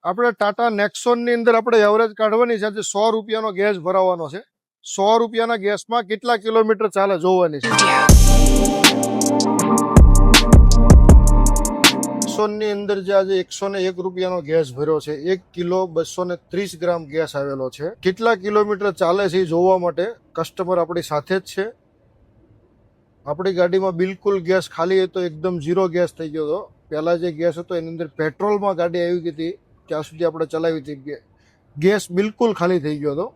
આપણે ટાટા નેક્સોનની અંદર આપણે એવરેજ કાઢવાની છે. આજે 100 રૂપિયાનો ગેસ ભરાવાનો છે. 100 રૂપિયાના ગેસમાં કેટલા કિલોમીટર ચાલે જોવાની છે. નેક્સોનની અંદર જે આજે 101 રૂપિયાનો ગેસ ભર્યો છે, 1 કિલો 230 ગ્રામ ગેસ આવેલો છે. કેટલા કિલોમીટર ચાલે છે એ જોવા માટે કસ્ટમર આપણી સાથે જ છે. આપણી ગાડીમાં બિલકુલ ગેસ ખાલી હતો, એકદમ ઝીરો ગેસ થઈ ગયો હતો. પહેલાં જે ગેસ હતો એની અંદર પેટ્રોલમાં ગાડી આવી ગઈ હતી, ત્યાં સુધી આપણે ચલાવી હતી. ગેસ બિલકુલ ખાલી થઈ ગયો હતો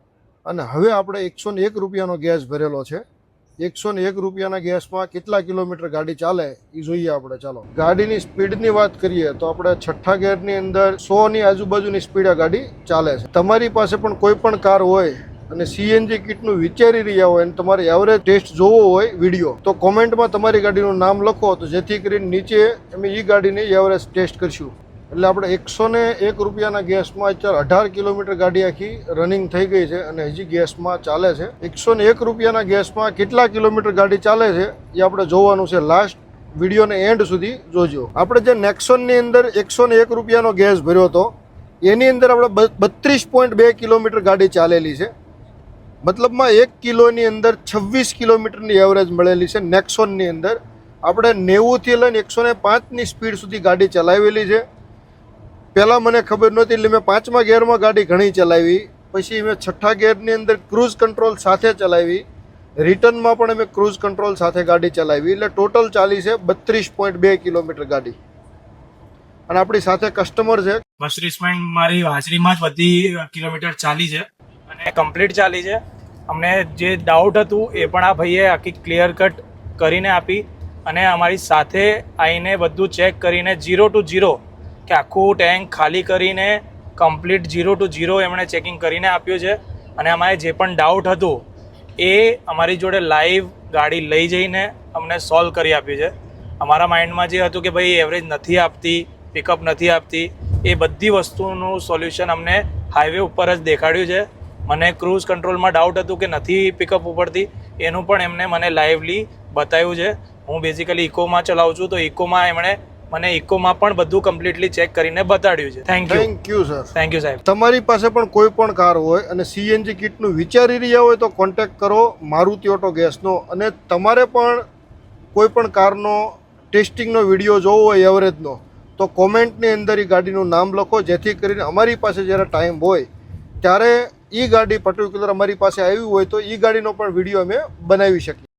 અને હવે આપણે 101 રૂપિયાનો ગેસ ભરેલો છે. 101 રૂપિયાના ગેસમાં કેટલા કિલોમીટર ગાડી ચાલે એ જોઈએ આપણે. ચાલો ગાડીની સ્પીડની વાત કરીએ તો આપણે છઠ્ઠા ગેરની અંદર 100ની આજુબાજુની સ્પીડે ગાડી ચાલે છે. તમારી પાસે પણ કોઈ પણ કાર હોય અને સીએનજી કિટનું વિચારી રહ્યા હોય અને તમારે એવરેજ ટેસ્ટ જોવો હોય વિડીયો, તો કોમેન્ટમાં તમારી ગાડીનું નામ લખો, તો જેથી કરીને નીચે અમે એ ગાડીની એવરેજ ટેસ્ટ કરીશું. એટલે આપણે 101 રૂપિયાના ગેસમાં અત્યારે 18 કિલોમીટર ગાડી આખી રનિંગ થઈ ગઈ છે અને હજી ગેસમાં ચાલે છે. 101 રૂપિયાના ગેસમાં કેટલા કિલોમીટર ગાડી ચાલે છે એ આપણે જોવાનું છે. લાસ્ટ વિડીયોને એન્ડ સુધી જોજો. આપણે જે નેક્સોનની અંદર 101 રૂપિયાનો ગેસ ભર્યો હતો એની અંદર આપણે 32.2 કિલોમીટર ગાડી ચાલેલી છે. મતલબમાં 1 કિલોની અંદર 26 કિલોમીટરની એવરેજ મળેલી છે. નેક્સોનની અંદર આપણે 90થી લઈને 105ની સ્પીડ સુધી ગાડી ચલાવેલી છે. પહેલાં મને ખબર નહોતી એટલે મેં 5મા ગેરમાં ગાડી ઘણી ચલાવી, પછી મેં છઠ્ઠા ગેરની અંદર ક્રૂઝ કંટ્રોલ સાથે ચલાવી, રિટર્નમાં પણ અમે ક્રૂઝ કંટ્રોલ સાથે ગાડી ચલાવી. એટલે ટોટલ ચાલી છે 32.2 કિલોમીટર ગાડી. અને આપણી સાથે કસ્ટમર છે. બસ રિસ્પેન્ડ મારી હાજરીમાં જ બધી કિલોમીટર ચાલી છે અને કમ્પ્લીટ ચાલી છે. અમને જે ડાઉટ હતું એ પણ આ ભાઈએ આખી ક્લિયર કટ કરીને આપી અને અમારી સાથે આવીને બધું ચેક કરીને 0 to 0 કે આખું ટેન્ક ખાલી કરીને કમ્પ્લીટ 0 to 0 એમણે ચેકિંગ કરીને આપ્યું છે. અને અમારે જે પણ ડાઉટ હતું એ અમારી જોડે લાઈવ ગાડી લઈ જઈને અમને સોલ્વ કરી આપ્યું છે. અમારા માઇન્ડમાં જે હતું કે ભાઈ એવરેજ નથી આપતી, પિકઅપ નથી આપતી, એ બધી વસ્તુનું સોલ્યુશન અમને હાઈવે ઉપર જ દેખાડ્યું છે. મને ક્રૂઝ કંટ્રોલમાં ડાઉટ હતું કે નથી પિકઅપ ઉપરથી, એનું પણ એમને મને લાઈવલી બતાવ્યું છે. હું બેઝિકલી ઇકોમાં ચલાવું છું, તો ઇકોમાં એમણે મને ઇકોમાં પણ બધું કમ્પ્લીટલી ચેક કરીને બતાડ્યું છે. Thank you sir. Thank you સાહેબ. તમારી પાસે પણ કોઈ પણ કાર હોય અને સીએનજી કિટનું વિચારી રહ્યા હોય તો કોન્ટેક્ટ કરો મારુતિ ઓટો ગેસનો. અને તમારે પણ કોઈ પણ કારનો ટેસ્ટિંગનો વિડીયો જોવો હોય એવરેજનો, તો કોમેન્ટની અંદર એ ગાડીનું નામ લખો, જેથી કરીને અમારી પાસે જ્યારે ટાઈમ હોય ત્યારે એ ગાડી પર્ટિક્યુલર અમારી પાસે આવી હોય તો એ ગાડીનો પણ વિડીયો અમે બનાવી શકીએ.